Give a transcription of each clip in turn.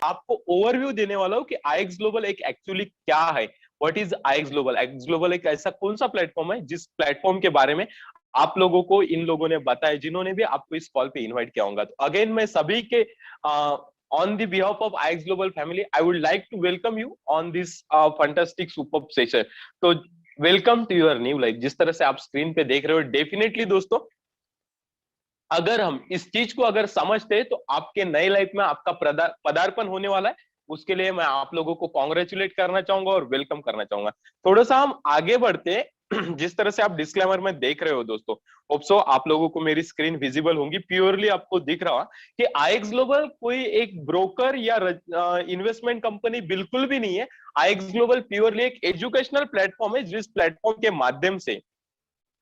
आपको ओवरव्यू देने वाला हूँ कि आईएक्स ग्लोबल एक एक्चुअली क्या है। What is IX global? IX global एक ऐसा कौन सा प्लेटफॉर्म है जिस प्लेटफॉर्म के बारे में आप लोगों को इन लोगों ने बताया, जिन्होंने भी आपको इस कॉल पे इनवाइट किया होगा। तो अगेन मैं सभी के on the behalf of IX global family I would like to welcome you on this fantastic super session. तो welcome to your new life. जिस तरह से आप स्क्रीन पे देख रहे हो, डेफिनेटली दोस्तों अगर हम इस चीज को अगर समझते हैं तो आपके नए लाइफ में आपका पदार्पण होने वाला है। उसके लिए मैं आप लोगों को कॉन्ग्रेचुलेट करना चाहूंगा और वेलकम करना चाहूंगा। थोड़ा सा हम आगे बढ़ते हैं। जिस तरह से आप डिस्क्लेमर में देख रहे हो दोस्तों, होप सो आप लोगों को मेरी स्क्रीन विजिबल होंगी, प्योरली आपको दिख रहा कि आईएक्स ग्लोबल कोई एक ब्रोकर या इन्वेस्टमेंट कंपनी बिल्कुल भी नहीं है। आईएक्स ग्लोबल प्योरली एक एजुकेशनल प्लेटफॉर्म है, जिस प्लेटफॉर्म के माध्यम से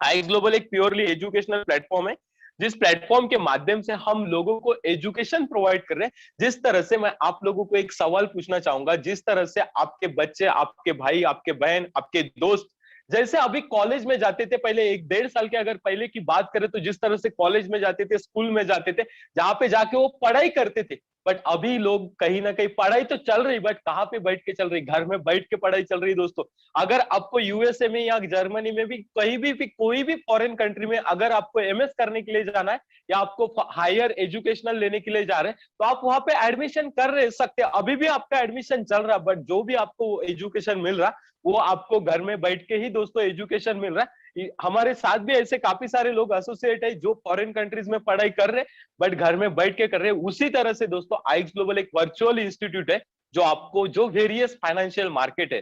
आईएक्स ग्लोबल एक प्योरली एजुकेशनल प्लेटफॉर्म है, जिस प्लेटफॉर्म के माध्यम से हम लोगों को एजुकेशन प्रोवाइड कर रहे हैं। जिस तरह से मैं आप लोगों को एक सवाल पूछना चाहूंगा, जिस तरह से आपके बच्चे, आपके भाई, आपके बहन, आपके दोस्त जैसे अभी कॉलेज में जाते थे, पहले 1-1.5 साल के अगर पहले की बात करें तो जिस तरह से कॉलेज में जाते थे, स्कूल में जाते थे, जहां पे जाके वो पढ़ाई करते थे। बट अभी लोग कहीं ना कहीं पढ़ाई तो चल रही, बट कहाँ पे बैठ के चल रही? घर में बैठ के पढ़ाई चल रही दोस्तों। अगर आपको यूएसए में या जर्मनी में भी कहीं भी कोई भी फॉरेन कंट्री में अगर आपको एमएस करने के लिए जाना है या आपको हायर एजुकेशनल लेने के लिए जा रहे हैं, तो आप वहां पे एडमिशन कर रहे सकते हैं। अभी भी आपका एडमिशन चल रहा, बट जो भी आपको एजुकेशन मिल रहा वो आपको घर में बैठ के ही दोस्तों एजुकेशन मिल रहा है। हमारे साथ भी ऐसे काफी सारे लोग एसोसिएट है जो फॉरेन कंट्रीज में पढ़ाई कर रहे, बट घर में बैठ के कर रहे। उसी तरह से दोस्तों आईएक्स ग्लोबल एक वर्चुअल इंस्टीट्यूट है, जो आपको जो वेरियस फाइनेंशियल मार्केट है,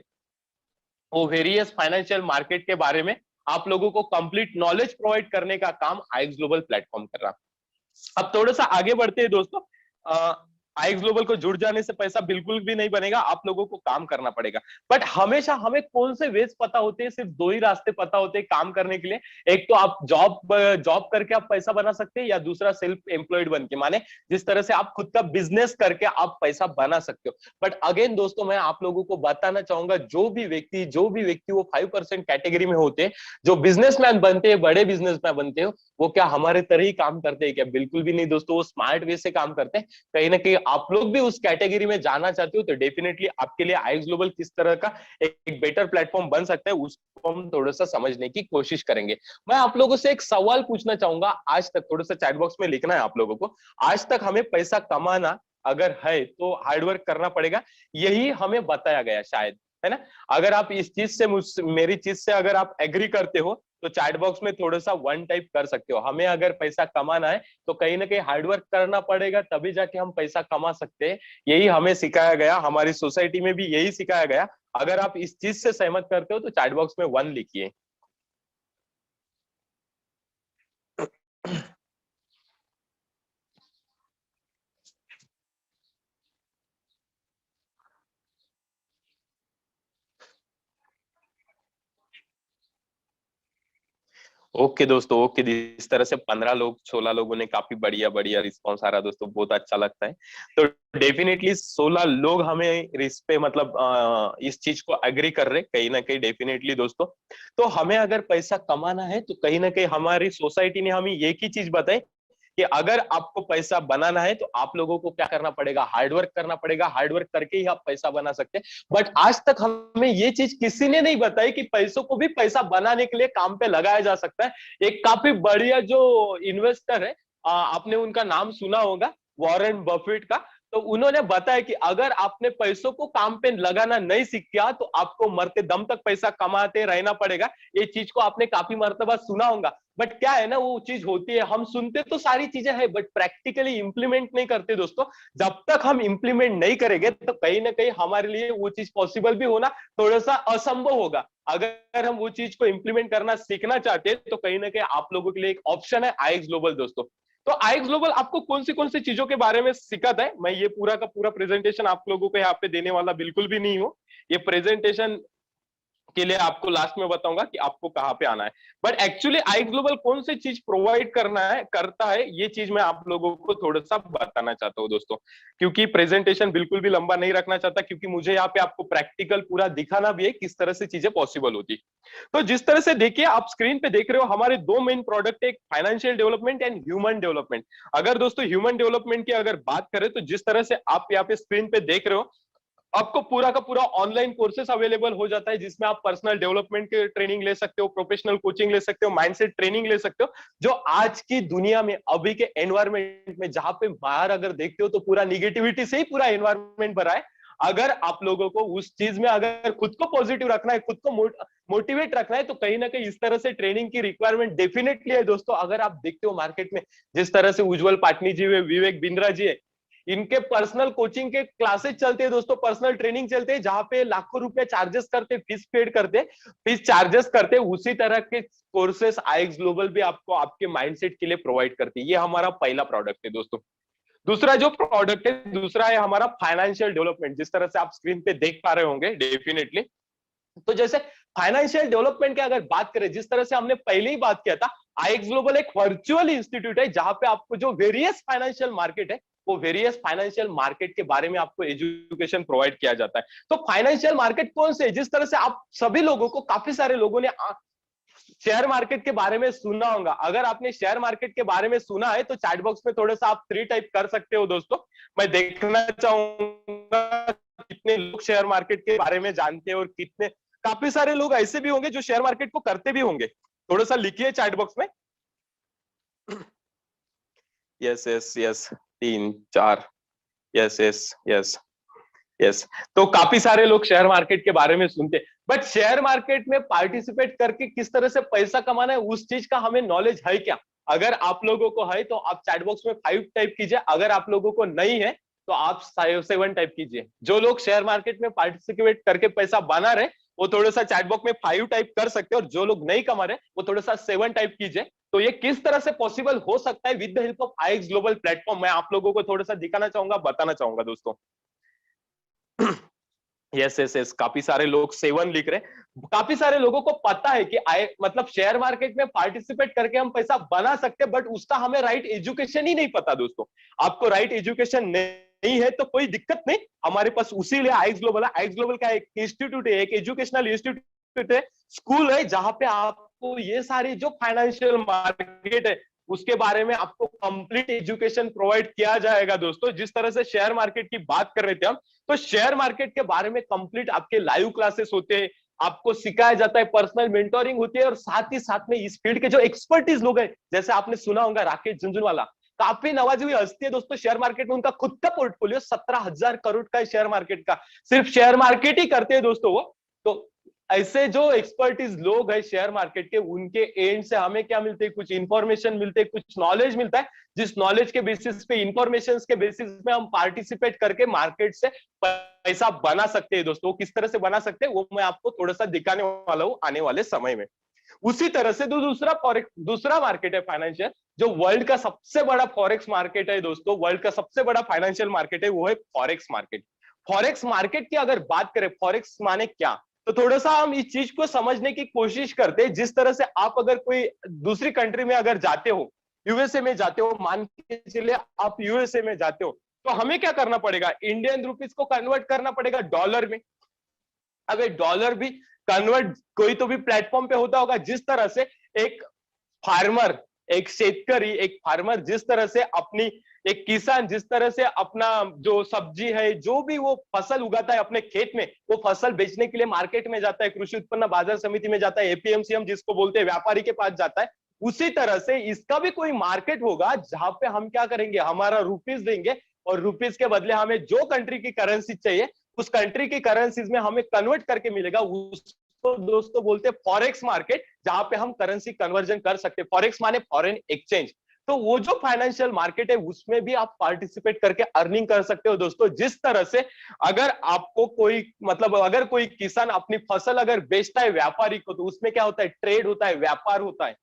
वो वेरियस फाइनेंशियल मार्केट के बारे में आप लोगों को कंप्लीट नॉलेज प्रोवाइड करने का काम आईएक्स ग्लोबल प्लेटफॉर्म कर रहा। अब थोड़ा सा आगे बढ़ते हैं दोस्तों। आईएक्स ग्लोबल को जुड़ जाने से पैसा बिल्कुल भी नहीं बनेगा, आप लोगों को काम करना पड़ेगा। बट हमेशा हमें कौन से वेज पता होते हैं? सिर्फ दो ही रास्ते पता होते हैं काम करने के लिए। एक तो आप जॉब करके आप पैसा बना सकते हैं, या दूसरा सेल्फ एम्प्लॉयड बन के, माने जिस तरह से आप खुद का बिजनेस करके आप पैसा बना सकते हो। बट अगेन दोस्तों मैं आप लोगों को बताना चाहूंगा, जो भी व्यक्ति वो 5% कैटेगरी में होते हैं, जो बिजनेसमैन बनते हैं, बड़े बिजनेसमैन बनते हो, वो क्या हमारे तरह ही काम करते हैं क्या? बिल्कुल भी नहीं दोस्तों, वो स्मार्ट वे से काम करते हैं। कहीं ना कहीं आप लोग भी उस कैटेगरी में जाना चाहते हो तो डेफिनेटली आपके लिए आईएक्स ग्लोबल किस तरह का एक बेटर प्लेटफॉर्म बन सकता है, उसको हम थोड़ा सा समझने की कोशिश करेंगे। मैं आप लोगों से एक सवाल पूछना चाहूंगा। आज तक थोड़ा सा चैट बॉक्स में लिखना है आप लोगों को, आज तक हमें पैसा कमाना अगर है तो हार्डवर्क करना पड़ेगा, यही हमें बताया गया शायद, है ना? अगर आप इस चीज से मेरी चीज से अगर आप एग्री करते हो तो चैट बॉक्स में थोड़ा सा वन टाइप कर सकते हो। हमें अगर पैसा कमाना है तो कहीं ना कहीं हार्डवर्क करना पड़ेगा, तभी जाके हम पैसा कमा सकते हैं। यही हमें सिखाया गया, हमारी सोसाइटी में भी यही सिखाया गया। अगर आप इस चीज से सहमत करते हो तो चैट बॉक्स में 1 लिखिए। ओके दोस्तों, ओके। इस तरह से 15 लोग, 16 लोगों ने काफी बढ़िया बढ़िया रिस्पॉन्स आ रहा दोस्तों, बहुत अच्छा लगता है। तो डेफिनेटली 16 लोग हमें इस पे मतलब इस चीज को एग्री कर रहे कहीं ना कहीं, डेफिनेटली दोस्तों। तो हमें अगर पैसा कमाना है तो कहीं ना कहीं हमारी सोसाइटी ने हमें एक ही चीज बताई कि अगर आपको पैसा बनाना है तो आप लोगों को क्या करना पड़ेगा? हार्डवर्क करना पड़ेगा। हार्डवर्क करके ही आप पैसा बना सकते हैं। बट आज तक हमें ये चीज किसी ने नहीं बताई कि पैसों को भी पैसा बनाने के लिए काम पे लगाया जा सकता है। एक काफी बढ़िया जो इन्वेस्टर है, आपने उनका नाम सुना होगा, वॉरेन बफेट का। तो उन्होंने बताया कि अगर आपने पैसों को काम पे लगाना नहीं सीखा तो आपको मरते दम तक पैसा कमाते रहना पड़ेगा। ये चीज को आपने काफी मर्तबा सुना होगा। बट क्या है ना, वो चीज होती है, हम सुनते तो सारी चीजें हैं बट प्रैक्टिकली इंप्लीमेंट नहीं करते दोस्तों। जब तक हम इंप्लीमेंट नहीं करेंगे तो कहीं ना कहीं हमारे लिए वो चीज पॉसिबल भी होना थोड़ा सा असंभव होगा। अगर हम वो चीज को इंप्लीमेंट करना सीखना चाहते हैं तो कहीं ना कहीं आप लोगों के लिए एक ऑप्शन है आईएक्स ग्लोबल दोस्तों। तो आईएक्स ग्लोबल आपको कौन सी चीजों के बारे में सिखाता है, मैं ये पूरा का पूरा प्रेजेंटेशन आप लोगों को यहाँ पे देने वाला बिल्कुल भी नहीं हूँ। ये प्रेजेंटेशन के लिए आपको लास्ट में बताऊंगा कि आपको कहाँ पे आना है। बट एक्चुअली आईएक्स ग्लोबल कौन सी चीज प्रोवाइड करता है, ये चीज मैं आप लोगों को थोड़ा सा बताना चाहता हूँ दोस्तों, क्योंकि प्रेजेंटेशन बिल्कुल भी लंबा नहीं रखना चाहता, क्योंकि मुझे यहाँ पे आपको प्रैक्टिकल पूरा दिखाना भी है किस तरह से चीजें पॉसिबल होती। तो जिस तरह से देखिए, आप स्क्रीन पे देख रहे हो, हमारे दो मेन प्रोडक्ट है, financial development and human development. अगर दोस्तों ह्यूमन डेवलपमेंट की अगर बात करें, तो जिस तरह से आप यहाँ पे स्क्रीन पे देख रहे हो, आपको पूरा का पूरा ऑनलाइन कोर्सेस अवेलेबल हो जाता है, जिसमें आप पर्सनल डेवलपमेंट के ट्रेनिंग ले सकते हो, प्रोफेशनल कोचिंग ले सकते हो, माइंडसेट ट्रेनिंग ले सकते हो, जो आज की दुनिया में, अभी के एनवायरमेंट में, जहां पे बाहर अगर देखते हो तो पूरा निगेटिविटी से ही पूरा एनवायरमेंट भरा है। अगर आप लोगों को उस चीज में अगर खुद को पॉजिटिव रखना है, खुद को मोटिवेट रखना है, तो कहीं ना कहीं इस तरह से ट्रेनिंग की रिक्वायरमेंट डेफिनेटली है दोस्तों। अगर आप देखते हो मार्केट में जिस तरह से उज्जवल पाटनी जी है, विवेक बिंद्रा जी है, इनके पर्सनल कोचिंग के क्लासेस चलते हैं दोस्तों, पर्सनल ट्रेनिंग चलते हैं, जहां पे लाखों रुपए चार्जेस करते, फीस पेड करते, फीस चार्जेस करते। उसी तरह के कोर्सेस आईएक्स ग्लोबल भी आपको आपके माइंडसेट के लिए प्रोवाइड करती है। ये हमारा पहला प्रोडक्ट है दोस्तों। दूसरा जो प्रोडक्ट है, दूसरा है हमारा फाइनेंशियल डेवलपमेंट, जिस तरह से आप स्क्रीन पे देख पा रहे होंगे डेफिनेटली। तो जैसे फाइनेंशियल डेवलपमेंट की अगर बात करें, जिस तरह से हमने पहले ही बात किया था, आईएक्स ग्लोबल एक वर्चुअल इंस्टीट्यूट है, जहां पे आपको जो वेरियस फाइनेंशियल मार्केट है, वो वेरियस फाइनेंशियल मार्केट के बारे में आपको एजुकेशन प्रोवाइड किया जाता है। तो फाइनेंशियल मार्केट कौन से है? जिस तरह से आप सभी लोगों को, काफी सारे लोगों ने शेयर मार्केट के बारे में सुना होगा। अगर आपने शेयर मार्केट के बारे में सुना है, तो चैट बॉक्स में थोड़ा सा आप 3 टाइप कर सकते हो दोस्तों। मैं देखना चाहूंगा कितने लोग शेयर मार्केट के बारे में जानते हैं, और कितने, काफी सारे लोग ऐसे भी होंगे जो शेयर मार्केट को करते भी होंगे। थोड़ा सा लिखिए चैट बॉक्स में। Yes yes yes, 3 4, yes yes yes yes. तो काफी सारे लोग शेयर मार्केट के बारे में सुनते, बट शेयर मार्केट में पार्टिसिपेट करके किस तरह से पैसा कमाना है, उस चीज का हमें नॉलेज है क्या? अगर आप लोगों को है तो आप चैट बॉक्स में 5 टाइप कीजिए, अगर आप लोगों को नहीं है तो आप 7 टाइप कीजिए। जो लोग शेयर मार्केट में पार्टिसिपेट करके पैसा बना रहे, वो थोड़ा सा चैट बॉक्स में 5 टाइप कर सकते हैं, और जो लोग नहीं कमा रहे, वो थोड़ा सा 7 टाइप कीजिए। तो ये किस तरह से पॉसिबल हो सकता है with the help of IX global platform, मैं आप लोगों को थोड़ा सा दिखाना चाहूंगा, बताना चाहूंगा दोस्तों। यस यस यस, काफी सारे लोग 7 लिख रहे हैं। काफी सारे लोगों को पता है कि मतलब शेयर मार्केट में पार्टिसिपेट करके हम पैसा बना सकते हैं, बट उसका हमें राइट एजुकेशन ही नहीं पता दोस्तों। आपको राइट एजुकेशन नहीं है तो कोई दिक्कत नहीं, हमारे पास उसी लिए आईएक्स ग्लोबल है। आईएक्स ग्लोबल का एक इंस्टीट्यूट है, एक एजुकेशनल इंस्टीट्यूट है, स्कूल है, जहां पे आपको ये सारी जो फाइनेंशियल मार्केट है उसके बारे में आपको कंप्लीट एजुकेशन प्रोवाइड किया जाएगा दोस्तों। जिस तरह से शेयर मार्केट की बात कर रहे थे हम, तो शेयर मार्केट के बारे में कंप्लीट आपके लाइव क्लासेस होते हैं, आपको सिखाया जाता है, पर्सनल मेंटोरिंग होती है, और साथ ही साथ में इस फील्ड के जो एक्सपर्टीज लोग हैं, जैसे आपने सुना होगा राकेश झुनझुनवाला, काफी नवाजी हुई हस्ती है दोस्तों शेयर मार्केट में। उनका खुद का पोर्टफोलियो 17,000 करोड़ का है शेयर मार्केट का, सिर्फ शेयर मार्केट ही करते हैं दोस्तों वो। तो ऐसे जो एक्सपर्टीज लोग हैं शेयर मार्केट के, उनके एंड से हमें क्या मिलते हैं? कुछ इंफॉर्मेशन मिलते हैं, कुछ नॉलेज मिलता है, जिस नॉलेज के बेसिस पे, इंफॉर्मेशन के बेसिस पे हम पार्टिसिपेट करके मार्केट से पैसा बना सकते हैं दोस्तों। किस तरह से बना सकते हैं वो मैं आपको थोड़ा सा दिखाने वाला हूँ आने वाले समय में। उसी तरह से दूसरा मार्केट है फाइनेंशियल, जो वर्ल्ड का सबसे बड़ा फॉरेक्स मार्केट है दोस्तों। वर्ल्ड का सबसे बड़ा फाइनेंशियल मार्केट है, वो है फॉरेक्स मार्केट। फॉरेक्स मार्केट की अगर बात करें, फॉरेक्स माने क्या, तो थोड़ा सा हम इस चीज को समझने की कोशिश करते हैं। जिस तरह से आप अगर कोई दूसरी कंट्री में अगर जाते हो, यूएसए में जाते हो, मान के चलिए आप यूएसए में जाते हो, तो हमें क्या करना पड़ेगा? इंडियन रुपीज को कन्वर्ट करना पड़ेगा डॉलर में। अब एक डॉलर भी कन्वर्ट कोई तो भी प्लेटफॉर्म पे होता होगा। जिस तरह से एक फार्मर, एक शेतकरी, एक फार्मर जिस तरह से अपनी, एक किसान जिस तरह से अपना जो सब्जी है, जो भी वो फसल उगाता है अपने खेत में, वो फसल बेचने के लिए मार्केट में जाता है, कृषि उत्पन्न बाजार समिति में जाता है, एपीएमसी हम जिसको बोलते हैं, व्यापारी के पास जाता है। उसी तरह से इसका भी कोई मार्केट होगा, जहां पे हम क्या करेंगे? हमारा रुपीज देंगे, और रुपीज के बदले हमें जो कंट्री की करेंसी चाहिए, उस कंट्री की करेंसीज में हमें कन्वर्ट करके मिलेगा। उसको दोस्तों बोलते हैं फॉरेक्स मार्केट, जहां पे हम करेंसी कन्वर्जन कर सकते हैं। फॉरेक्स माने फॉरेन एक्सचेंज। तो वो जो फाइनेंशियल मार्केट है, उसमें भी आप पार्टिसिपेट करके अर्निंग कर सकते हो दोस्तों। जिस तरह से अगर आपको कोई, मतलब अगर कोई किसान अपनी फसल अगर बेचता है व्यापारी को, तो उसमें क्या होता है? ट्रेड होता है, व्यापार होता है।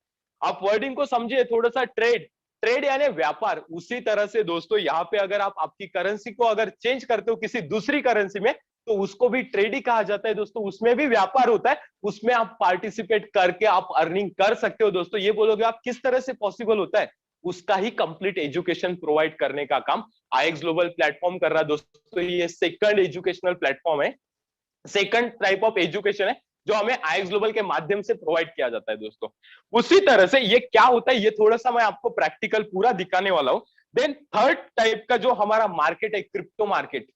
आप वर्डिंग को समझिए थोड़ा सा, ट्रेड, ट्रेड यानी व्यापार। उसी तरह से दोस्तों यहाँ पे अगर आप आपकी करेंसी को अगर चेंज करते हो किसी दूसरी करेंसी में, तो उसको भी ट्रेड ही कहा जाता है दोस्तों, उसमें भी व्यापार होता है, उसमें आप पार्टिसिपेट करके आप अर्निंग कर सकते हो दोस्तों। ये बोलोगे आप किस तरह से पॉसिबल होता है, उसका ही कंप्लीट एजुकेशन प्रोवाइड करने का काम आईएक्स ग्लोबल प्लेटफॉर्म कर रहा है दोस्तों। ये सेकंड एजुकेशनल प्लेटफॉर्म है, सेकंड टाइप ऑफ एजुकेशन है जो हमें आईएक्स ग्लोबल के माध्यम से प्रोवाइड किया जाता है दोस्तों। उसी तरह से ये क्या होता है, ये थोड़ा सा मैं आपको प्रैक्टिकल पूरा दिखाने वाला हूं। देन थर्ड टाइप का जो हमारा मार्केट है, क्रिप्टो मार्केट।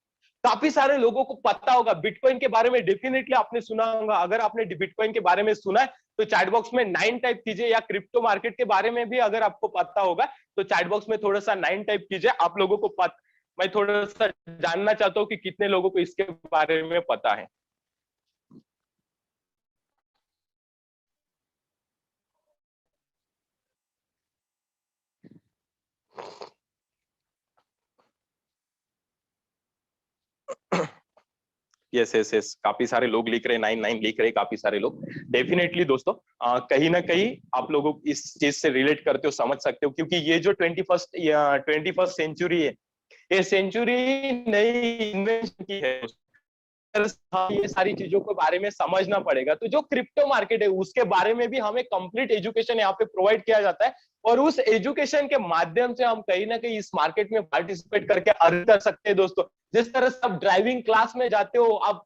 काफी सारे लोगों को पता होगा बिटकॉइन के बारे में, डेफिनेटली आपने सुना होगा। अगर आपने बिटकॉइन के बारे में सुना है तो चैट बॉक्स में 9 टाइप कीजिए, या क्रिप्टो मार्केट के बारे में भी अगर आपको पता होगा तो चैट बॉक्स में थोड़ा सा 9 टाइप कीजिए। आप लोगों को मैं थोड़ा सा जानना चाहता हूं कि कितने लोगों को इसके बारे में पता है। यस यस यस, काफी सारे लोग लिख रहे हैं, 9 लिख रहे हैं काफी सारे लोग। डेफिनेटली दोस्तों कहीं ना कहीं आप लोगों इस चीज से रिलेट करते हो, समझ सकते हो, क्योंकि ये जो 21st सेंचुरी है, ये सेंचुरी नई इन्वेंशन की है। ये सारी चीजों के बारे में समझना पड़ेगा। तो जो क्रिप्टो मार्केट है उसके बारे में भी हमें कंप्लीट एजुकेशन यहाँ पे प्रोवाइड किया जाता है, और उस एजुकेशन के माध्यम से हम कहीं ना कहीं इस मार्केट में पार्टिसिपेट करके अर्न कर सकते हैं दोस्तों। जिस तरह से आप ड्राइविंग क्लास में जाते हो, आप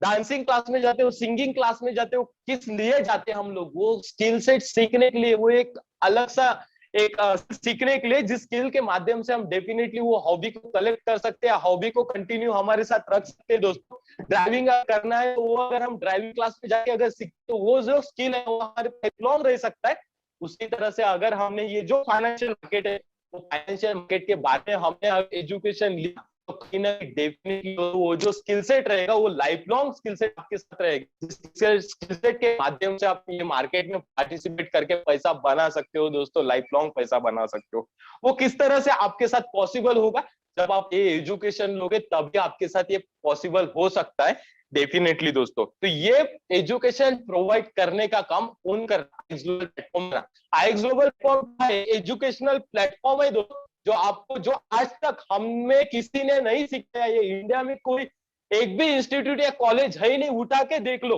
डांसिंग क्लास में जाते हो, सिंगिंग क्लास में जाते हो, किस लिए जाते हैं हम लोग, वो स्किल सेट सीखने के लिए, वो एक अलग सा एक सीखने के लिए, जिस स्किल के माध्यम से हम डेफिनेटली वो हॉबी को कलेक्ट कर सकते हैं, हॉबी को कंटिन्यू हमारे साथ रख सकते हैं दोस्तों। ड्राइविंग करना है तो वो अगर हम ड्राइविंग क्लास में जाके अगर सीखते तो वो जो स्किल है वो हमारे लाइफ लॉन्ग रह सकता है। उसी तरह से अगर हमने ये जो फाइनेंशियल मार्केट है, वो फाइनेंशियल मार्केट के बारे में हमने एजुकेशन लिया तो कहीं ना कहीं डेफिनेटली वो जो स्किल सेट रहेगा वो लाइफ लॉन्ग स्किल सेट आपके साथ रहेगा। स्किल सेट के माध्यम से आप ये मार्केट में पार्टिसिपेट करके पैसा बना सकते हो दोस्तों, लाइफ लॉन्ग पैसा बना सकते हो। वो किस तरह से आपके साथ पॉसिबल होगा, जब आप ये एजुकेशन लोगे तभी आपके साथ ये पॉसिबल हो सकता है डेफिनेटली दोस्तों। तो ये एजुकेशन प्रोवाइड करने का काम कौन कर रहा है, global platform. IX global platform educational platform है दोस्तों, जो आपको, जो आज तक हमें किसी ने नहीं सिखाया। ये इंडिया में कोई एक भी इंस्टीट्यूट या कॉलेज है ही नहीं, उठा के देख लो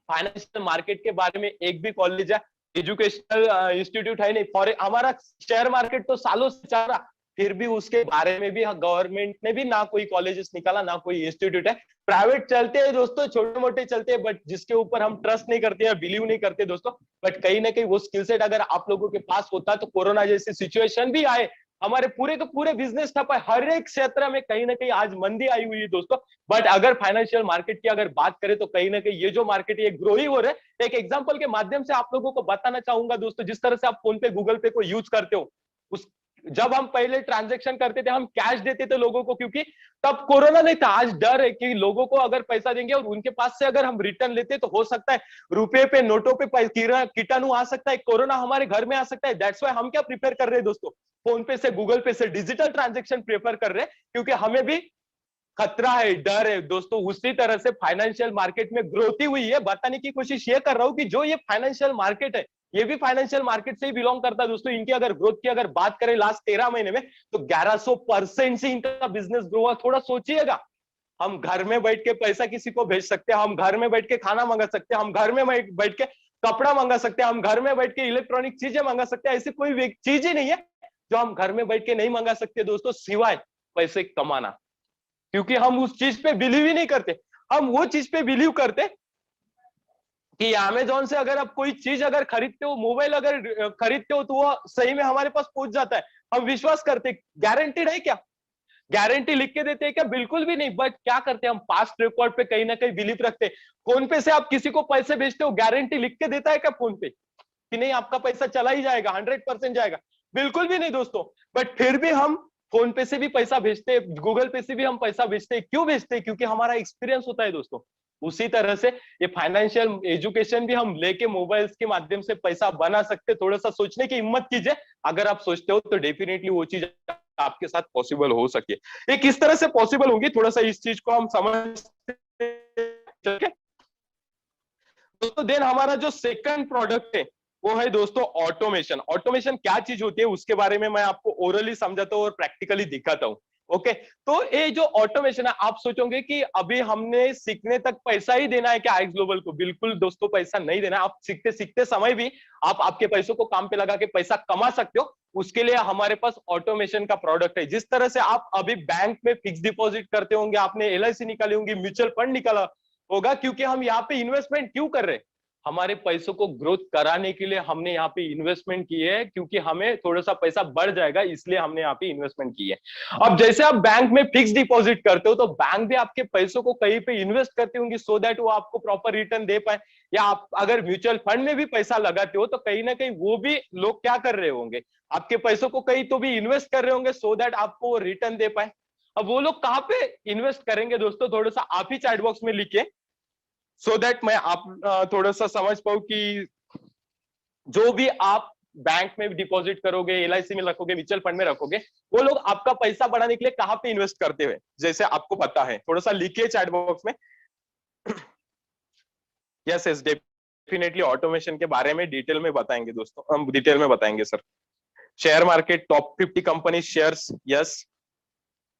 फाइनेंशियल मार्केट के बारे में एक भी कॉलेज या एजुकेशनल इंस्टीट्यूट है नहीं। फॉर हमारा शेयर मार्केट तो सालों से चल रहा, फिर भी उसके बारे में भी गवर्नमेंट ने भी ना कोई कॉलेजेस निकाला, ना कोई इंस्टीट्यूट है। प्राइवेट चलते हैं दोस्तों, छोटे मोटे चलते हैं, बट जिसके ऊपर हम ट्रस्ट नहीं करते या बिलीव नहीं करते दोस्तों। बट कहीं ना कहीं वो स्किल सेट अगर आप लोगों के पास होता तो कोरोना जैसी सिचुएशन भी आए, हमारे पूरे के पूरे बिजनेस ठप है, हर एक क्षेत्र में कहीं ना कहीं आज मंदी आई हुई है दोस्तों। बट अगर फाइनेंशियल मार्केट की अगर बात करें तो कहीं ना कहीं ये जो मार्केट है ग्रो ही हो रहा है। एक एग्जांपल के माध्यम से आप लोगों को बताना चाहूंगा दोस्तों, जिस तरह से आप फोन पे गूगल पे को यूज करते हो, उस जब हम पहले ट्रांजैक्शन करते थे हम कैश देते थे लोगों को, क्योंकि तब कोरोना नहीं था। आज डर है कि लोगों को अगर पैसा देंगे और उनके पास से अगर हम रिटर्न लेते तो हो सकता है रुपए पे, नोटों पे कीटाणु आ सकता है, कोरोना हमारे घर में आ सकता है। दैट्स व्हाई हम क्या प्रिपेयर कर रहे हैं दोस्तों, फोन पे से, गूगल पे से डिजिटल ट्रांजेक्शन प्रेफर कर रहे हैं, क्योंकि हमें भी खतरा है, डर है दोस्तों। उसी तरह से फाइनेंशियल मार्केट में ग्रोथ ही हुई है। बताने की कोशिश ये कर रहा हूं कि जो ये फाइनेंशियल मार्केट है ये भी फाइनेंशियल मार्केट से ही बिलोंग करता है दोस्तों। इनकी अगर ग्रोथ की अगर बात करें लास्ट 13 महीने में तो 1100% से इनका बिजनेस ग्रो हुआ। थोड़ा सोचिएगा, हम घर में बैठ के पैसा किसी को भेज सकते हैं, हम घर में बैठ के खाना मंगा सकते हैं, हम घर में बैठ के कपड़ा मंगा सकते हैं, हम घर में बैठ के इलेक्ट्रॉनिक चीजें मंगा सकते हैं। ऐसी कोई चीज ही नहीं है जो हम घर में बैठ के नहीं मंगा सकते दोस्तों, सिवाय पैसे कमाना। क्योंकि हम उस चीज पे बिलीव ही नहीं करते, हम वो चीज पे बिलीव करते कि अमेजोन से अगर आप कोई चीज अगर खरीदते हो, मोबाइल अगर खरीदते हो तो वो सही में हमारे पास पहुंच जाता है, हम विश्वास करते। गारंटीड है क्या, गारंटी लिख के देते हैं क्या, बिल्कुल भी नहीं। बट क्या करते हैं हम, पास्ट रिकॉर्ड पे कहीं ना कहीं बिलीव रखते हैं। फोन पे से आप किसी को पैसे भेजते हो, गारंटी लिख के देता है क्या फोन पे कि नहीं आपका पैसा चला ही जाएगा, 100% जाएगा? बिल्कुल भी नहीं दोस्तों। बट फिर भी हम फोन पे से भी पैसा भेजते हैं, गूगल पे से भी हम पैसा भेजते हैं। क्यों भेजते हैं? क्योंकि हमारा एक्सपीरियंस होता है दोस्तों। उसी तरह से ये फाइनेंशियल एजुकेशन भी हम लेके मोबाइल्स के माध्यम से पैसा बना सकते। थोड़ा सा सोचने की हिम्मत कीजिए, अगर आप सोचते हो तो डेफिनेटली वो चीज आपके साथ पॉसिबल हो सके। ये किस तरह से पॉसिबल होगी, थोड़ा सा इस चीज को हम समझते हैं दोस्तों। देन हमारा जो सेकंड प्रोडक्ट है वो है दोस्तों ऑटोमेशन। ऑटोमेशन क्या चीज होती है उसके बारे में मैं आपको ओरली समझाता हूँ और प्रैक्टिकली दिखाता हूँ। ओके, तो ये जो ऑटोमेशन है, आप सोचोगे कि अभी हमने सीखने तक पैसा ही देना है क्या आईएक्स ग्लोबल को? बिल्कुल दोस्तों, पैसा नहीं देना। आप सीखते सीखते समय भी आप आपके पैसों को काम पे लगा के पैसा कमा सकते हो। उसके लिए हमारे पास ऑटोमेशन का प्रोडक्ट है। जिस तरह से आप अभी बैंक में फिक्स डिपॉजिट करते होंगे, आपने एलआईसी निकाली होंगी, म्यूचुअल फंड निकाला होगा, क्योंकि हम यहाँ पे इन्वेस्टमेंट क्यों कर रहे हैं? हमारे पैसों को ग्रोथ कराने के लिए हमने यहाँ पे इन्वेस्टमेंट की है, क्योंकि हमें थोड़ा सा पैसा बढ़ जाएगा, इसलिए हमने यहाँ पे इन्वेस्टमेंट की है। अब जैसे आप बैंक में फिक्स डिपॉजिट करते हो, तो बैंक भी आपके पैसों को कहीं पे इन्वेस्ट करती होंगी, सो दैट वो आपको प्रॉपर रिटर्न दे पाए। या आप अगर म्यूचुअल फंड में भी पैसा लगाते हो, तो कहीं ना कहीं वो भी लोग क्या कर रहे होंगे, आपके पैसों को कहीं तो भी इन्वेस्ट कर रहे होंगे, सो दैट आपको वो रिटर्न दे पाए। अब वो लोग कहाँ पे इन्वेस्ट करेंगे दोस्तों, थोड़ा सा आप ही चैट बॉक्स में लिखिए, सो दैट मैं आप थोड़ा सा समझ पाऊं कि जो भी आप बैंक में डिपॉजिट करोगे, एलआईसी में रखोगे, म्यूचुअल फंड में रखोगे, वो लोग आपका पैसा बढ़ाने के लिए कहां पे इन्वेस्ट करते हुए, जैसे आपको पता है, थोड़ा सा लिखिए चैट बॉक्स में। यस यस, डेफिनेटली ऑटोमेशन के बारे में डिटेल में बताएंगे दोस्तों, हम डिटेल में बताएंगे sir. Share market, top 50 company shares, yes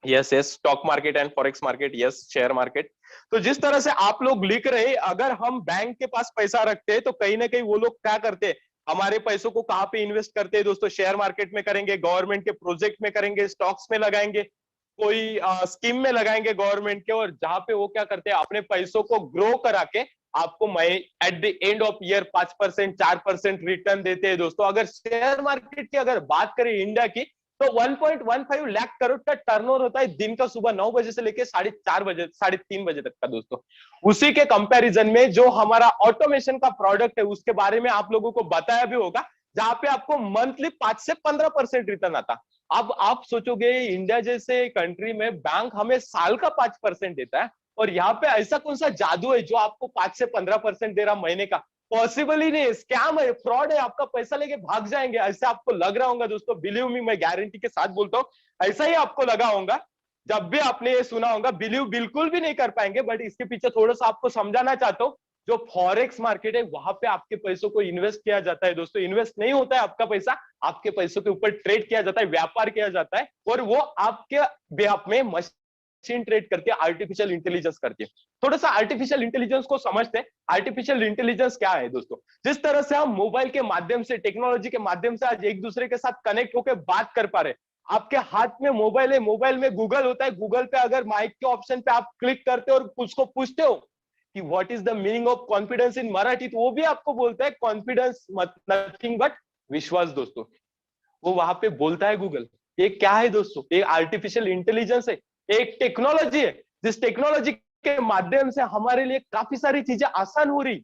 yes yes, stock market and forex market, yes, share market. तो जिस तरह से आप लोग लिख रहे, अगर हम बैंक के पास पैसा रखते हैं, तो कहीं ना कहीं वो लोग क्या करते हैं, हमारे पैसों को कहां पे इन्वेस्ट करते हैं दोस्तों? शेयर मार्केट में करेंगे, गवर्नमेंट के प्रोजेक्ट में करेंगे, स्टॉक्स में लगाएंगे, कोई स्कीम में लगाएंगे गवर्नमेंट के, और जहां पे वो क्या करते हैं, अपने पैसों को ग्रो करा के आपको at the end of year 5%, 4% return देते हैं दोस्तों। अगर शेयर मार्केट की अगर बात करें इंडिया की, तो 1.15 लाख करोड़ का टर्नओवर होता है दिन का, सुबह 9 बजे से लेकर 4:30 बजे, 3:30 बजे तक का दोस्तों। उसी के कंपैरिजन में जो हमारा ऑटोमेशन का प्रोडक्ट है, उसके बारे में आप लोगों को बताया भी होगा, जहां पे आपको मंथली 5 से 15% रिटर्न आता। अब आप सोचोगे, इंडिया जैसे कंट्री में बैंक हमें साल का 5% देता है, और यहाँ पे ऐसा कौन सा जादू है जो आपको 5 से 15% दे रहा महीने का? पॉसिबल ही नहीं, स्कैम है, फ्रॉड है, आपका पैसा लेके भाग जाएंगे, ऐसे आपको लग रहा होगा दोस्तों। बिलीव मी, मैं गारंटी के साथ बोलता हूँ, ऐसा ही आपको लगा होगा जब भी आपने ये सुना होगा। बिलीव बिल्कुल भी नहीं कर पाएंगे, बट इसके पीछे थोड़ा सा आपको समझाना चाहता हूँ। जो फॉरेक्स मार्केट है, वहां पे आपके पैसों को इन्वेस्ट किया जाता है दोस्तों। इन्वेस्ट नहीं होता है आपका पैसा, आपके पैसों के ऊपर ट्रेड किया जाता है, व्यापार किया जाता है, और वो आपके बेहद में मशीन ट्रेड करती है, आर्टिफिशियल इंटेलिजेंस करती है। थोड़ा सा आर्टिफिशियल इंटेलिजेंस को समझते हैं। आर्टिफिशियल इंटेलिजेंस क्या है दोस्तों? जिस तरह से हम मोबाइल के माध्यम से, टेक्नोलॉजी के माध्यम से आज एक दूसरे के साथ कनेक्ट होकर बात कर पा रहे, आपके हाथ में मोबाइल है, मोबाइल में गूगल होता है, गूगल पे अगर माइक के ऑप्शन पे आप क्लिक करते हो और उसको पूछते हो कि what is the meaning of confidence in Marathi, तो वो भी आपको बोलता है कॉन्फिडेंस नथिंग बट विश्वास दोस्तों। वो वहां पे बोलता है गूगल। ये क्या है दोस्तों? ये आर्टिफिशियल इंटेलिजेंस है, एक टेक्नोलॉजी है, जिस टेक्नोलॉजी के माध्यम से हमारे लिए काफी सारी चीजें आसान हो रही।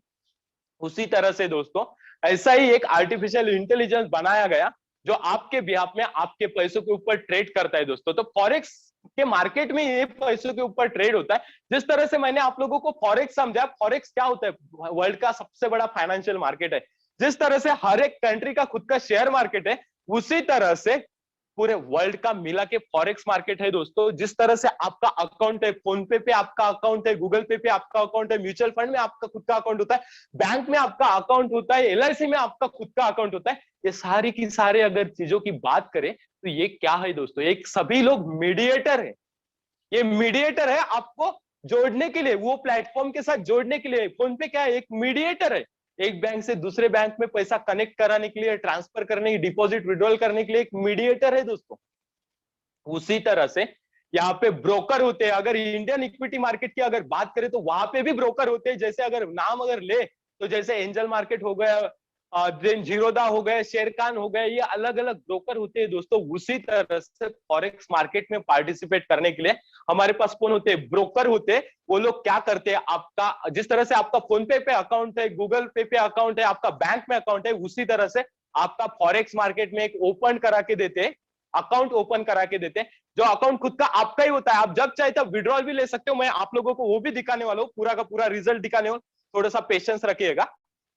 उसी तरह से दोस्तों, ऐसा ही एक आर्टिफिशियल इंटेलिजेंस बनाया गया, जो आपके बिहाफ में आपके पैसों के ऊपर ट्रेड करता है दोस्तों। तो फॉरेक्स के मार्केट में ये पैसों के ऊपर ट्रेड होता है। जिस तरह से मैंने आप लोगों को फॉरेक्स समझा, फॉरेक्स क्या होता है? वर्ल्ड का सबसे बड़ा फाइनेंशियल मार्केट है। जिस तरह से हर एक कंट्री का खुद का शेयर मार्केट है, उसी तरह से पूरे वर्ल्ड का मिला के फॉरेक्स मार्केट है दोस्तों। जिस तरह से आपका अकाउंट है, फोन पे आपका अकाउंट है, गूगल पे आपका अकाउंट है, म्यूचुअल फंड में आपका खुद का अकाउंट होता है, बैंक में आपका अकाउंट होता है, एलआईसी में आपका खुद का अकाउंट होता है। ये सारी की सारे अगर चीजों की बात करें, तो ये क्या है दोस्तों? एक सभी लोग मीडिएटर है। ये मीडिएटर है आपको जोड़ने के लिए, वो प्लेटफॉर्म के साथ जोड़ने के लिए। फोन पे क्या है? एक मीडिएटर है, एक बैंक से दूसरे बैंक में पैसा कनेक्ट कराने के लिए, ट्रांसफर करने की, डिपॉजिट विड्रॉल करने के लिए एक मीडिएटर है दोस्तों। उसी तरह से यहाँ पे ब्रोकर होते हैं। अगर इंडियन इक्विटी मार्केट की अगर बात करें, तो वहां पे भी ब्रोकर होते हैं। जैसे अगर नाम अगर ले, तो जैसे एंजल मार्केट हो गया, देन जीरोदा हो गए, शेरखान हो गए, ये अलग अलग ब्रोकर होते हैं दोस्तों। उसी तरह से फॉरेक्स मार्केट में पार्टिसिपेट करने के लिए हमारे पास कौन होते हैं? ब्रोकर होते हैं। वो लोग क्या करते हैं, आपका जिस तरह से आपका फोन पे अकाउंट है, गूगल पे अकाउंट है, आपका बैंक में अकाउंट है, उसी तरह से आपका फॉरेक्स मार्केट में एक ओपन करा के देते हैं, अकाउंट ओपन करा के देते हैं, जो अकाउंट खुद का आपका ही होता है। आप जब चाहे तब विड्रॉल भी ले सकते हो। मैं आप लोगों को वो भी दिखाने वाला हूँ, पूरा का पूरा रिजल्ट दिखाने वाला, थोड़ा सा पेशेंस रखिएगा।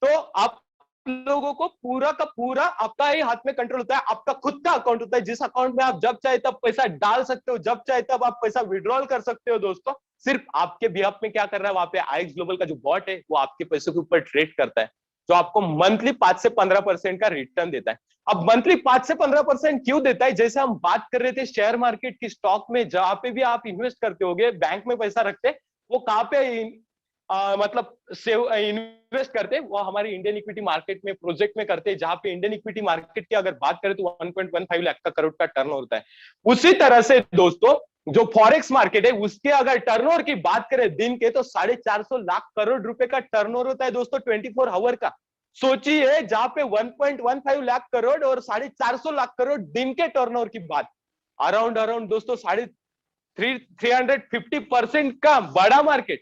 तो आप लोगों को पूरा का पूरा आपका ही हाथ में कंट्रोल होता है, आपका खुद का अकाउंट होता है, जिस अकाउंट में आप जब चाहे तब पैसा डाल सकते हो, जब चाहे तब आप पैसा विड्रॉल कर सकते हो दोस्तों। सिर्फ आपके बिहाफ में क्या कर रहा है, वहां पे आईएक्स ग्लोबल का जो बॉट है, वो आपके पैसों के ऊपर ट्रेड करता है। जो आपको मंथली 5 से 15% का रिटर्न देता है। अब मंथली 5 से 15% क्यों देता है? जैसे हम बात कर रहे थे शेयर मार्केट की, स्टॉक में, जहां पे भी आप इन्वेस्ट करते होगे, बैंक में पैसा रखते, वो कहाँ पे मतलब सेव इन्वेस्ट करते, वो हमारे इंडियन इक्विटी मार्केट में, प्रोजेक्ट में करते हैं, जहां पे इंडियन इक्विटी मार्केट की अगर बात करें तो 1.15 लाख का करोड़ का टर्न होता है। उसी तरह से दोस्तों जो फॉरेक्स मार्केट है उसके अगर टर्नओवर की बात करें दिन के, तो 450 लाख करोड़ रुपए का टर्नओवर होता है दोस्तों 24 आवर का। सोचिए, जहां पे 1.15 लाख करोड़ और 450 लाख करोड़ दिन के टर्नओवर की बात, अराउंड अराउंड दोस्तों 350% का बड़ा मार्केट।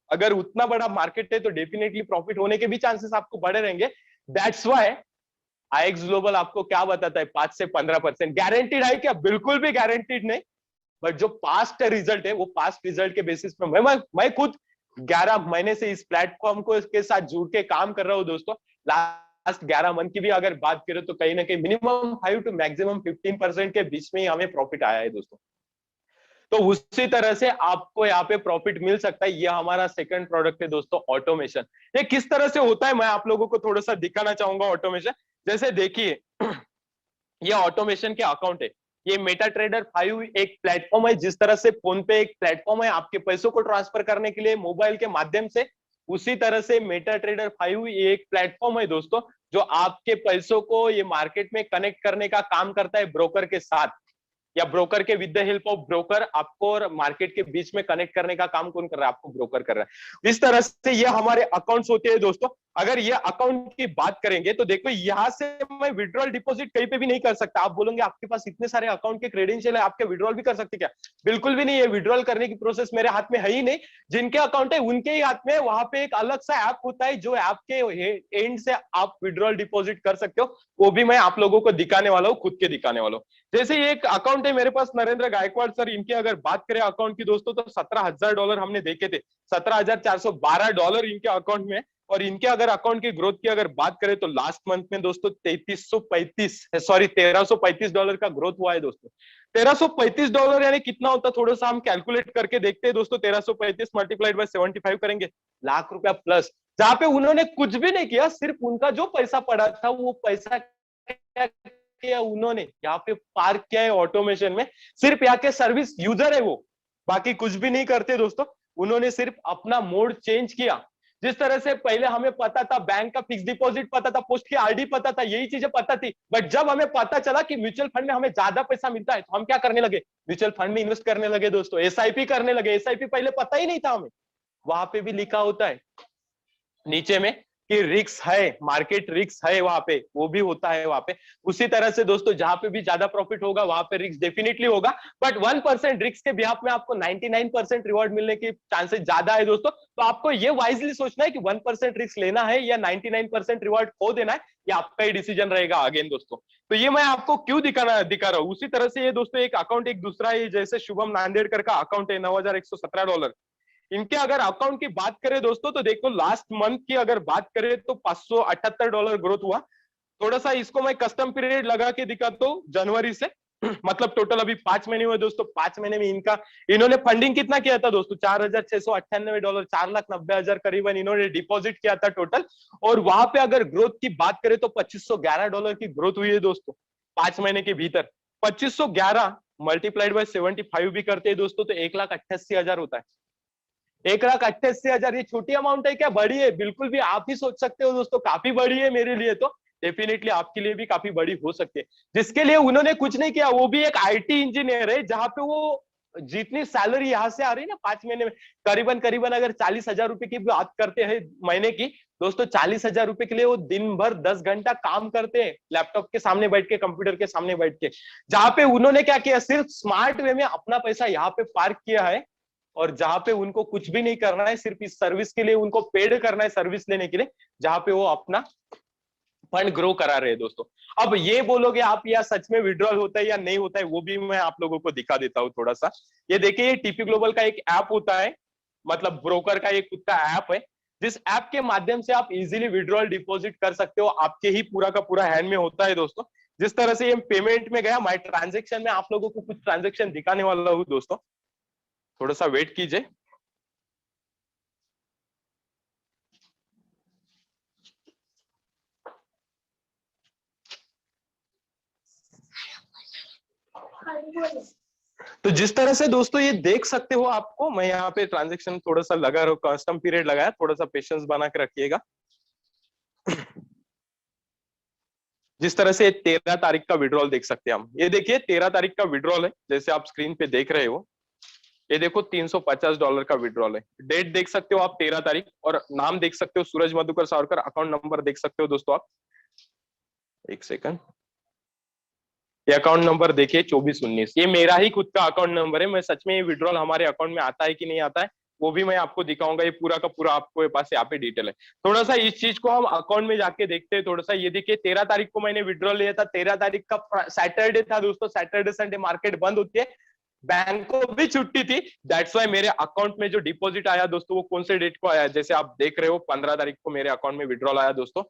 अगर उतना बड़ा मार्केट है तो डेफिनेटली प्रॉफिट होने के भी चांसेस आपको बड़े रहेंगे। दैट्स व्हाई आईएक्स ग्लोबल आपको क्या बताता है, 5 से 15%। गारंटीड है क्या? बिल्कुल भी गारंटीड नहीं, बट जो पास्ट रिजल्ट है वो पास्ट रिजल्ट के बेसिस पे मैं खुद 11 महीने से इस प्लेटफॉर्म को के साथ जुड़ के काम कर रहा हूँ दोस्तों। लास्ट 11 मंथ की भी अगर बात करें तो कहीं ना कहीं मिनिमम 5 टू मैक्सिमम 15% के बीच में ही हमें प्रॉफिट आया है दोस्तों। तो उसी तरह से आपको यहाँ पे प्रॉफिट मिल सकता है। ये हमारा सेकंड प्रोडक्ट है दोस्तों, ऑटोमेशन। ये किस तरह से होता है मैं आप लोगों को थोड़ा सा दिखाना चाहूंगा ऑटोमेशन। जैसे देखिए, ये ऑटोमेशन के अकाउंट है। ये मेटा ट्रेडर 5 एक प्लेटफॉर्म है, जिस तरह से फोन पे एक प्लेटफॉर्म है आपके पैसों को ट्रांसफर करने के लिए मोबाइल के माध्यम से, उसी तरह से मेटा ट्रेडर 5 ये एक प्लेटफॉर्म है दोस्तों, जो आपके पैसों को ये मार्केट में कनेक्ट करने का काम करता है ब्रोकर के साथ, या ब्रोकर के with the help of broker आपको और मार्केट के बीच में कनेक्ट करने का काम कौन कर रहा है? आपको ब्रोकर कर रहा है। इस तरह से ये हमारे अकाउंट्स होते हैं दोस्तों। अगर ये अकाउंट की बात करेंगे तो देखो, यहां से मैं विड्रॉल डिपॉजिट कहीं पे भी नहीं कर सकता। आप बोलोगे आपके पास इतने सारे अकाउंट के क्रेडेंशियल है, आपके विड्रॉल भी कर सकते क्या? बिल्कुल भी नहीं है। विड्रॉल करने की प्रोसेस मेरे हाथ में है ही नहीं। जिनके अकाउंट है उनके ही हाथ में। वहां पे एक अलग सा ऐप होता है, जो ऐप के एंड से आप विड्रॉल डिपॉजिट कर सकते हो। वो भी मैं आप लोगों को दिखाने वाला हूँ, खुद के दिखाने वाला हूँ। जैसे ये एक अकाउंट है मेरे पास, नरेंद्र गायकवाड़ सर, इनकी अगर बात करें अकाउंट की दोस्तों, तो $17,000 हमने देखे थे। $17,412 इनके अकाउंट में। और इनके अगर अकाउंट की ग्रोथ की अगर बात करें तो लास्ट मंथ में दोस्तों $1335 का ग्रोथ हुआ है दोस्तों। $1335 यानी कितना होता, थोड़ा सा हम कैलकुलेट करके देखते हैं दोस्तों। 1335 मल्टीप्लाइड बाय 75 करेंगे, लाख रुपया प्लस। जहां पे उन्होंने कुछ भी नहीं किया, सिर्फ उनका जो पैसा पड़ा था वो पैसा किया उन्होंने यहाँ पे पार्क किया है ऑटोमेशन में। सिर्फ यहाँ के सर्विस यूजर है वो, बाकी कुछ भी नहीं करते दोस्तों। उन्होंने सिर्फ अपना मोड चेंज किया। जिस तरह से पहले हमें पता था बैंक का फिक्स डिपॉजिट पता था, पोस्ट की आरडी पता था, यही चीजें पता थी। बट जब हमें पता चला कि म्यूचुअल फंड में हमें ज्यादा पैसा मिलता है, तो हम क्या करने लगे? म्यूचुअल फंड में इन्वेस्ट करने लगे दोस्तों, एसआईपी करने लगे। एसआईपी पहले पता ही नहीं था हमें। वहां पे भी लिखा होता है नीचे में कि रिस्क है, मार्केट रिस्क है, वहां पे वो भी होता है वहां पे। उसी तरह से दोस्तों, जहां पे भी ज्यादा प्रॉफिट होगा वहां पे रिस्क डेफिनेटली होगा, बट 1% रिस्क के बिहाफ में आपको 99% रिवॉर्ड मिलने की चांसेस ज्यादा है दोस्तों। तो आपको ये वाइजली सोचना है कि 1% रिस्क लेना है या 99% रिवॉर्ड खो देना है, ये आपका ही डिसीजन रहेगा अगेन दोस्तों। तो ये मैं आपको क्यों दिखा रहा हूँ। उसी तरह से ये दोस्तों एक अकाउंट, एक दूसरा है, जैसे शुभम नांदेड़कर का अकाउंट है, $9,117। इनके अगर अकाउंट की बात करें दोस्तों, तो देखो लास्ट मंथ की अगर बात करें तो $578 ग्रोथ हुआ। थोड़ा सा इसको मैं कस्टम पीरियड लगा के दिखाता हूँ जनवरी से। मतलब टोटल अभी 5 महीने हुए दोस्तों। 5 महीने में इन्होंने फंडिंग कितना किया था दोस्तों? $4,698, 4,90,000 करीबन इन्होंने डिपॉजिट किया था टोटल। और वहां पे अगर ग्रोथ की बात करें तो $2,511 की ग्रोथ हुई है दोस्तों 5 महीने के भीतर। 2,511 मल्टीप्लाइड बाय 75 भी करते हैं दोस्तों, तो 1,88,000 होता है। 1,88,000 ये छोटी अमाउंट है क्या? बड़ी है, बिल्कुल भी। आप ही सोच सकते हो दोस्तों, काफी बड़ी है मेरे लिए तो, डेफिनेटली आपके लिए भी काफी बड़ी हो सकती है। जिसके लिए उन्होंने कुछ नहीं किया, वो भी एक आईटी इंजीनियर है, जहां पे वो जितनी सैलरी यहाँ से आ रही है ना 5 महीने में, करीबन करीबन अगर 40,000 रुपए की बात करते हैं महीने की दोस्तों, 40,000 रुपए के लिए वो दिन भर 10 घंटा काम करते हैं, लैपटॉप के सामने बैठ के, कंप्यूटर के सामने बैठ के। जहां पे उन्होंने क्या किया, सिर्फ स्मार्ट वे में अपना पैसा यहाँ पे पार्क किया है। और जहां पे उनको कुछ भी नहीं करना है, सिर्फ इस सर्विस के लिए उनको पेड करना है, सर्विस लेने के लिए, जहां पे वो अपना फंड ग्रो करा रहे हैं दोस्तों। अब ये बोलोगे आप, या सच में विड्रॉल होता है या नहीं होता है, वो भी मैं आप लोगों को दिखा देता हूँ थोड़ा सा। ये देखिए, ये टीपी ग्लोबल का एक ऐप होता है, मतलब ब्रोकर का एक खुद का ऐप है, जिस ऐप के माध्यम से आप इजीली विड्रॉल डिपॉजिट कर सकते हो। आपके ही पूरा का पूरा हैंड में होता है दोस्तों। जिस तरह से ये पेमेंट में गया, माई ट्रांजेक्शन में आप लोगों को कुछ ट्रांजेक्शन दिखाने वाला हूँ दोस्तों, थोड़ा सा वेट कीजिए। तो जिस तरह से दोस्तों ये देख सकते हो, आपको मैं यहाँ पे ट्रांजेक्शन थोड़ा सा लगा रहा हूँ, कस्टम पीरियड लगाया, थोड़ा सा पेशेंस बना के रखिएगा। जिस तरह से 13 तारीख का विड्रॉल देख सकते हैं हम, ये देखिए 13 तारीख का विड्रॉल है, जैसे आप स्क्रीन पे देख रहे हो। ये देखो $350 का विड्रॉल है। डेट देख सकते हो आप 13 तारीख, और नाम देख सकते हो सूरज मधुकर सावरकर। अकाउंट नंबर देख सकते हो दोस्तों आप, एक सेकंड, ये अकाउंट नंबर देखिए 2419, ये मेरा ही खुद का अकाउंट नंबर है। मैं सच में ये विड्रॉल हमारे अकाउंट में आता है कि नहीं आता है वो भी मैं आपको दिखाऊंगा। ये पूरा का पूरा आपको पास यहाँ पे डिटेल है। थोड़ा सा इस चीज को हम अकाउंट में जाके देखते हैं थोड़ा सा। ये देखिए 13 तारीख को मैंने विड्रॉल लिया था, 13 तारीख का सैटरडे था दोस्तों। सैटरडे संडे मार्केट बंद होती है, बैंक को भी छुट्टी थी। दैट्स वाई मेरे अकाउंट में जो डिपॉजिट आया दोस्तों, वो कौन से डेट को आया, जैसे आप देख रहे हो 15 तारीख को मेरे अकाउंट में विड्रॉल आया दोस्तों,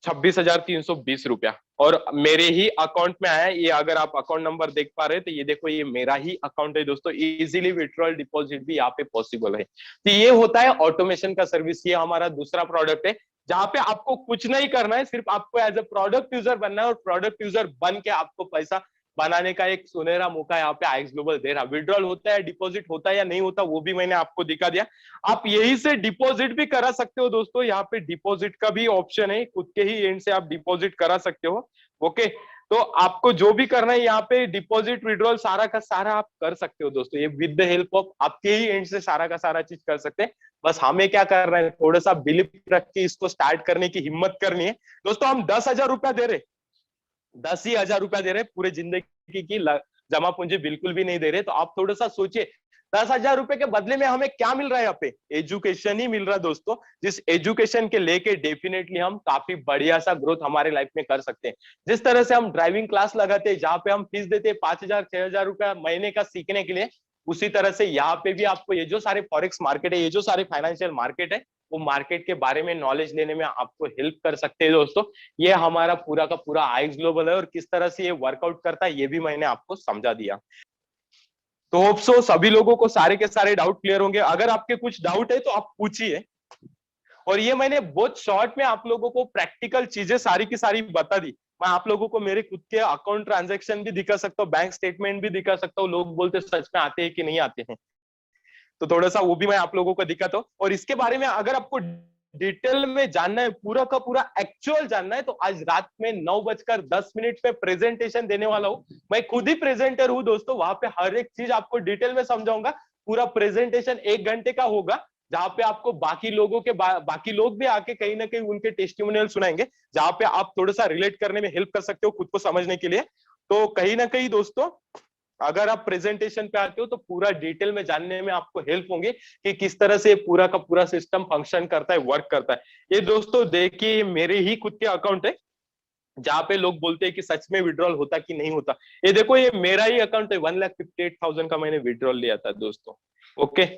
26,320 रुपया, और मेरे ही अकाउंट में आया। ये अगर आप अकाउंट नंबर देख पा रहे हैं तो ये देखो, ये मेरा ही अकाउंट है दोस्तों। इजीली विड्रॉल डिपॉजिट भी यहाँ पे पॉसिबल है। तो ये होता है ऑटोमेशन का सर्विस। ये हमारा दूसरा प्रोडक्ट है, जहां पे आपको कुछ नहीं करना है, सिर्फ आपको एज ए प्रोडक्ट यूजर बनना है, और प्रोडक्ट यूजर बन के आपको पैसा बनाने का एक सुनहरा मौका यहाँ पे आईएक्स ग्लोबल दे रहा। विड्रॉल होता है, डिपॉजिट होता है या नहीं होता, वो भी मैंने आपको दिखा दिया। आप यही से डिपॉजिट भी करा सकते हो दोस्तों। यहाँ पे डिपॉजिट का भी ऑप्शन है, खुद के ही एंड से आप डिपॉजिट करा सकते हो। ओके, तो आपको जो भी करना है यहाँ पे डिपॉजिट विड्रॉल सारा का सारा आप कर सकते हो दोस्तों। ये विद द हेल्प ऑफ आपके ही एंड से सारा का सारा चीज कर सकते हैं। बस हमें क्या कर रहे हैं, थोड़ा सा बिलीव रख के इसको स्टार्ट करने की हिम्मत करनी है दोस्तों। हम 10,000 रुपया दे रहे, 10,000 रुपया दे रहे, पूरे जिंदगी की जमा पूंजी बिल्कुल भी नहीं दे रहे। तो आप थोड़ा सा सोचिए, 10,000 रुपए के बदले में हमें क्या मिल रहा है यहाँ पे, एजुकेशन ही मिल रहा है दोस्तों। जिस एजुकेशन के लेके डेफिनेटली हम काफी बढ़िया सा ग्रोथ हमारे लाइफ में कर सकते हैं। जिस तरह से हम ड्राइविंग क्लास लगाते हैं, जहाँ पे हम फीस देते हैं 5,000 6,000 रुपया महीने का सीखने के लिए, उसी तरह से यहाँ पे भी आपको ये जो सारे फॉरेक्स मार्केट है, ये जो सारे फाइनेंशियल मार्केट है, वो मार्केट के बारे में नॉलेज लेने में आपको हेल्प कर सकते हैं दोस्तों। ये हमारा पूरा का पूरा आईएक्स ग्लोबल है, और किस तरह से ये वर्कआउट करता है ये भी मैंने आपको समझा दिया। तो होप सो सभी लोगों को सारे के सारे डाउट क्लियर होंगे। अगर आपके कुछ डाउट है तो आप पूछिए। और ये मैंने बहुत शॉर्ट में आप लोगों को प्रैक्टिकल चीजें सारी की सारी बता दी। मैं आप लोगों को मेरे खुद के अकाउंट ट्रांजैक्शन भी दिखा सकता हूँ, बैंक स्टेटमेंट भी दिखा सकता हूँ। लोग बोलते सच में आते हैं कि नहीं आते हैं, तो थोड़ा सा वो भी मैं आप लोगों को दिखाता हूँ। और इसके बारे में अगर आपको डिटेल में जानना है, पूरा का पूरा एक्चुअल जानना है, तो आज रात में 9:10 पे प्रेजेंटेशन देने वाला हूँ। मैं खुद ही प्रेजेंटर हूँ दोस्तों, वहां पे हर एक चीज आपको डिटेल में समझाऊंगा। पूरा प्रेजेंटेशन 1 घंटे का होगा, जहां पे आपको बाकी लोगों के बाकी लोग भी आके कहीं ना कहीं उनके टेस्टिमोनियल सुनाएंगे, जहां पे आप थोड़ा सा रिलेट करने में हेल्प कर सकते हो खुद को समझने के लिए। तो कहीं ना कहीं दोस्तों, अगर आप प्रेजेंटेशन पे आते हो तो पूरा डिटेल में जानने में आपको हेल्प होंगे कि किस तरह से पूरा का पूरा सिस्टम फंक्शन करता है, वर्क करता है। ये दोस्तों देखिए, मेरे ही खुद के अकाउंट है, जहां पे लोग बोलते हैं कि सच में विड्रॉल होता कि नहीं होता। ये देखो, ये मेरा ही अकाउंट है, 1,58,000 का मैंने विड्रॉल लिया था दोस्तों। ओके,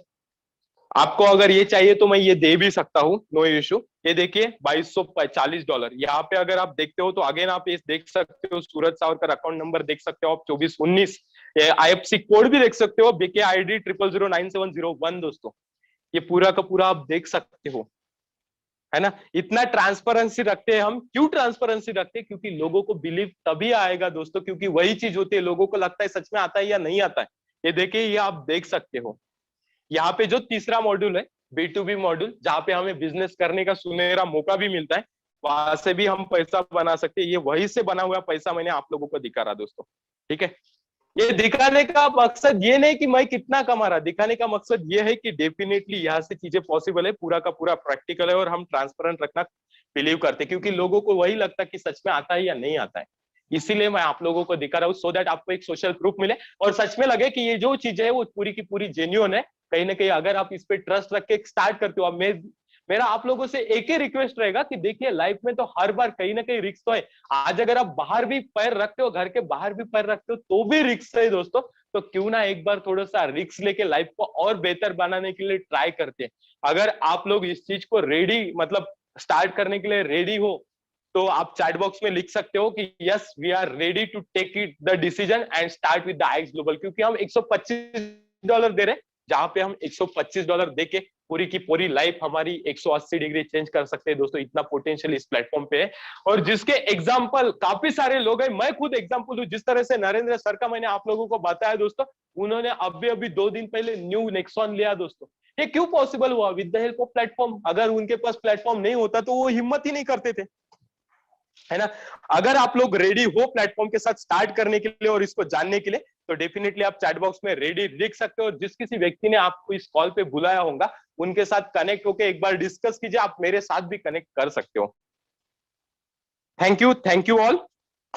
आपको अगर ये चाहिए तो मैं ये दे भी सकता हूँ, नो इश्यू। ये देखिए $2,240। यहाँ पे अगर आप देखते हो तो अगेन आप ये देख सकते हो, सूरज सावरकर अकाउंट नंबर देख सकते हो आप 2419। IFSC कोड भी देख सकते हो, BKID 0009701 दोस्तों। ये पूरा का पूरा आप देख सकते हो, है ना। इतना ट्रांसपेरेंसी रखते हैं हम। क्यों ट्रांसपेरेंसी रखते हैं? क्योंकि लोगों को बिलीव तभी आएगा दोस्तों, क्योंकि वही चीज होती है, लोगों को लगता है सच में आता है या नहीं आता है। ये देखिए, ये आप देख सकते हो। यहाँ पे जो तीसरा मॉड्यूल है, B2B मॉड्यूल, जहाँ पे हमें बिजनेस करने का सुनहरा मौका भी मिलता है, वहां से भी हम पैसा बना सकते हैं। ये वही से बना हुआ पैसा मैंने आप लोगों को दिखा रहा दोस्तों, ठीक है। ये दिखाने का मकसद ये नहीं कि मैं कितना कमा रहा, दिखाने का मकसद ये है कि डेफिनेटली यहाँ से चीजें पॉसिबल है, पूरा का पूरा प्रैक्टिकल है, और हम ट्रांसपेरेंट रखना बिलीव करते हैं, क्योंकि लोगों को वही लगता है कि सच में आता है या नहीं आता है। इसीलिए मैं आप लोगों को दिखा रहा हूँ, सो दैट आपको एक सोशल प्रूफ मिले, और सच में लगे कि ये जो चीज है वो पूरी की पूरी जेन्युइन है। कहीं ना कहीं अगर आप इस पे ट्रस्ट रख के स्टार्ट करते हो, अब मेरा आप लोगों से एक ही रिक्वेस्ट रहेगा कि देखिए, लाइफ में तो हर बार कहीं ना कहीं रिस्क तो है। आज अगर आप बाहर भी पैर रखते हो, घर के बाहर भी पैर रखते हो, तो भी रिस्क है दोस्तों। तो क्यों ना एक बार थोड़ा सा रिस्क लेके लाइफ को और बेहतर बनाने के लिए ट्राई करते हैं। अगर आप लोग इस चीज को रेडी, मतलब स्टार्ट करने के लिए रेडी हो, तो आप चैट बॉक्स में लिख सकते हो कि yes, we are ready to take it the decision and start with the IX global. क्योंकि हम $125 दे रहे हैं, जहां पे हम $125 देके पूरी की पूरी लाइफ हमारी 180 डिग्री चेंज कर सकते हैं दोस्तों। इतना पोटेंशियल इस प्लेटफॉर्म पे है, और जिसके एग्जाम्पल काफी सारे लोग हैं। मैं खुद एग्जाम्पल हूं, जिस तरह से नरेंद्र सर का मैंने आप लोगों को बताया दोस्तों, उन्होंने अभी अभी 2 दिन पहले न्यू नेक्सॉन लिया दोस्तों। ये क्यों पॉसिबल हुआ? With the help of platform. अगर उनके पास प्लेटफॉर्म नहीं होता तो वो हिम्मत ही नहीं करते थे, है ना। अगर आप लोग रेडी हो प्लेटफॉर्म के साथ स्टार्ट करने के लिए और इसको जानने के लिए, तो डेफिनेटली आप चैट बॉक्स में रेडी लिख सकते हो। जिस किसी व्यक्ति ने आपको इस कॉल पे बुलाया होगा, उनके साथ कनेक्ट होकर एक बार डिस्कस कीजिए। आप मेरे साथ भी कनेक्ट कर सकते हो। Thank you all.